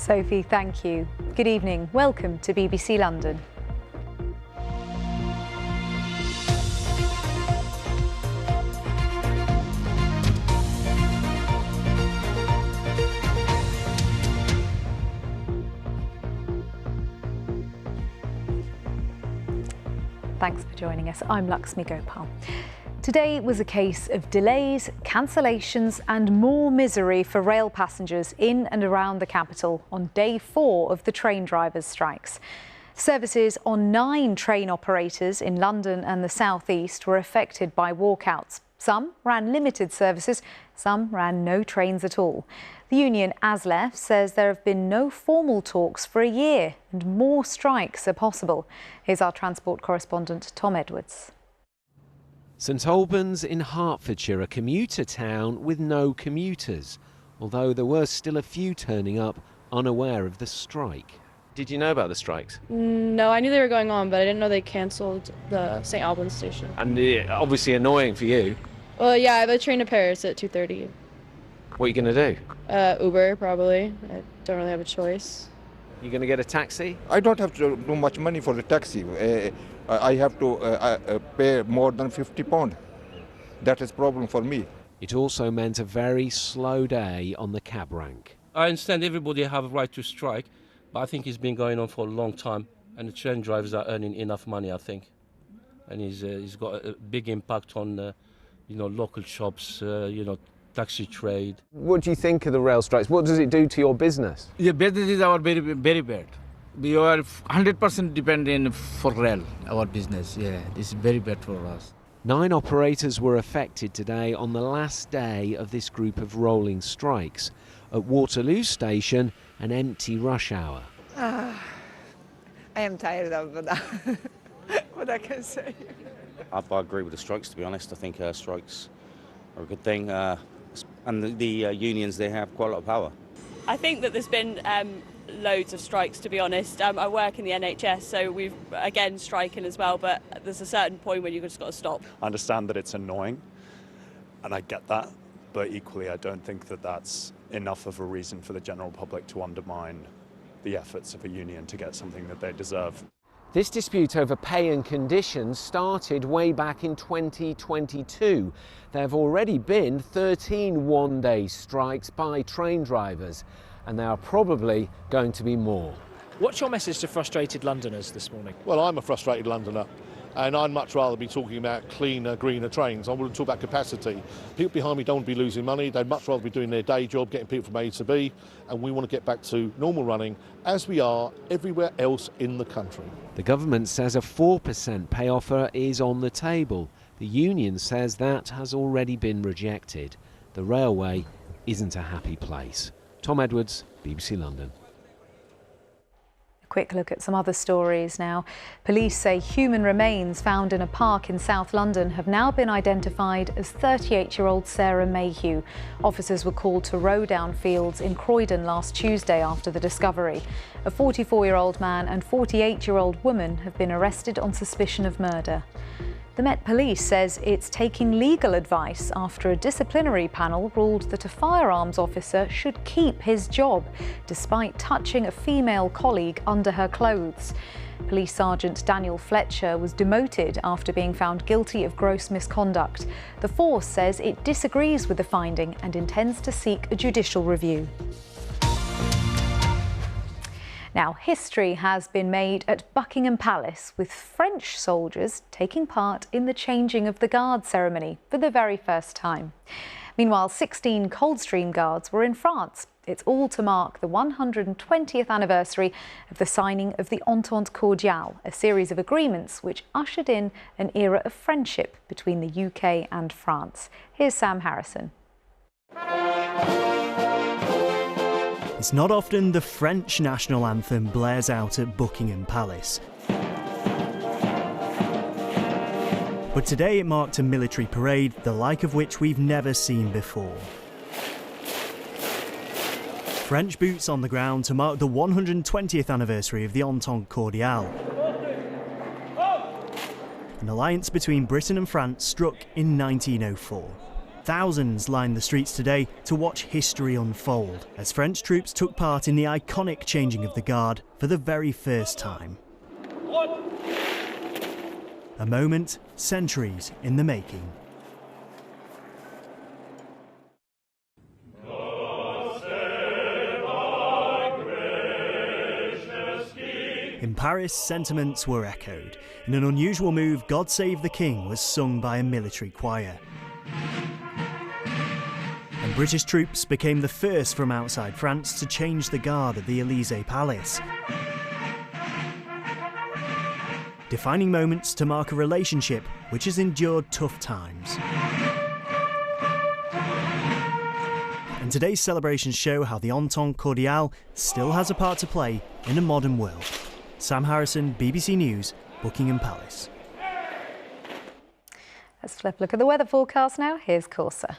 Sophie, thank you. Good evening. Welcome to BBC London. Thanks for joining us. I'm Laxmi Gopal. Today was a case of delays, cancellations and more misery for rail passengers in and around the capital on day 4 of the train drivers' strikes. Services on 9 train operators in London and the South East were affected by walkouts. Some ran limited services, some ran no trains at all. The union ASLEF says there have been no formal talks for a year and more strikes are possible. Here's our transport correspondent Tom Edwards. St Albans in Hertfordshire, a commuter town with no commuters, although there were still a few turning up unaware of the strike. Did you know about the strikes? No, I knew they were going on, but I didn't know they cancelled the St Albans station. And obviously annoying for you. Well, yeah, I have a train to Paris at 2:30. What are you going to do? Uber, probably. I don't really have a choice. You going to get a taxi? I don't have to do much money for the taxi. I have to pay more than £50. That is a problem for me. It also meant a very slow day on the cab rank. I understand everybody have a right to strike, but I think it's been going on for a long time, and the train drivers are earning enough money, I think. And he's got a big impact on, local shops, taxi trade. What do you think of the rail strikes? What does it do to your business? The business is our very, very bad. We are 100% dependent for rail, our business. Yeah, it's very bad for us. 9 operators were affected today on the last day of this group of rolling strikes. At Waterloo Station, an empty rush hour. I am tired of that. What I can say. I agree with the strikes, to be honest. I think strikes are a good thing. And the unions, they have quite a lot of power. I think that there's been loads of strikes, to be honest. I work in the NHS, so we've, again, striking as well, but there's a certain point when you've just got to stop. I understand that it's annoying, and I get that, but equally I don't think that that's enough of a reason for the general public to undermine the efforts of a union to get something that they deserve. This dispute over pay and conditions started way back in 2022. There have already been 13 one-day strikes by train drivers, and there are probably going to be more. What's your message to frustrated Londoners this morning? Well, I'm a frustrated Londoner, and I'd much rather be talking about cleaner, greener trains. I wouldn't talk about capacity. People behind me don't want to be losing money. They'd much rather be doing their day job, getting people from A to B, and we want to get back to normal running, as we are everywhere else in the country. The government says a 4% pay offer is on the table. The union says that has already been rejected. The railway isn't a happy place. Tom Edwards, BBC London. A quick look at some other stories now. Police say human remains found in a park in South London have now been identified as 38-year-old Sarah Mayhew. Officers were called to Rowdown Fields in Croydon last Tuesday after the discovery. A 44-year-old man and 48-year-old woman have been arrested on suspicion of murder. The Met Police says it's taking legal advice after a disciplinary panel ruled that a firearms officer should keep his job despite touching a female colleague under her clothes. Police Sergeant Daniel Fletcher was demoted after being found guilty of gross misconduct. The force says it disagrees with the finding and intends to seek a judicial review. Now, history has been made at Buckingham Palace, with French soldiers taking part in the changing of the guard ceremony for the very first time. Meanwhile, 16 Coldstream Guards were in France. It's all to mark the 120th anniversary of the signing of the Entente Cordiale, a series of agreements which ushered in an era of friendship between the UK and France. Here's Sam Harrison. It's not often the French national anthem blares out at Buckingham Palace. But today it marked a military parade, the like of which we've never seen before. French boots on the ground to mark the 120th anniversary of the Entente Cordiale. An alliance between Britain and France struck in 1904. Thousands lined the streets today to watch history unfold as French troops took part in the iconic changing of the guard for the very first time. A moment centuries in the making. In Paris, sentiments were echoed. In an unusual move, God Save the King was sung by a military choir. And British troops became the first from outside France to change the guard at the Élysée Palace. Defining moments to mark a relationship which has endured tough times. And today's celebrations show how the Entente Cordiale still has a part to play in a modern world. Sam Harrison, BBC News, Buckingham Palace. Let's flip a look at the weather forecast now. Here's Corsa.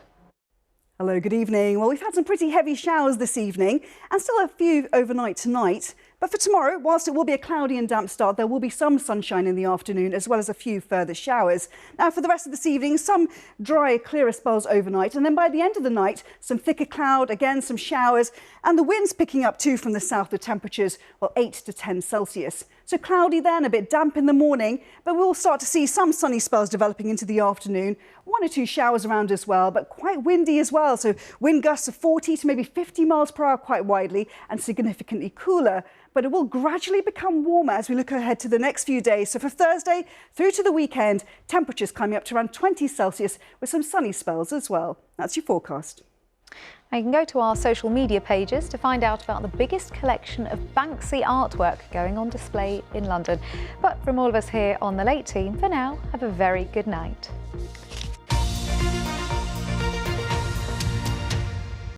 Hello, good evening. Well, we've had some pretty heavy showers this evening and still a few overnight tonight. But for tomorrow, whilst it will be a cloudy and damp start, there will be some sunshine in the afternoon as well as a few further showers. Now, for the rest of this evening, some dry, clearer spells overnight. And then by the end of the night, some thicker cloud, again, some showers. And the wind's picking up too from the south with temperatures, well, 8 to 10 Celsius. So cloudy then, a bit damp in the morning, but we'll start to see some sunny spells developing into the afternoon. 1 or 2 showers around as well, but quite windy as well. So wind gusts of 40 to maybe 50 miles per hour quite widely and significantly cooler. But it will gradually become warmer as we look ahead to the next few days. So for Thursday through to the weekend, temperatures climbing up to around 20 Celsius with some sunny spells as well. That's your forecast. Now you can go to our social media pages to find out about the biggest collection of Banksy artwork going on display in London. But from all of us here on The Late Team, for now, have a very good night.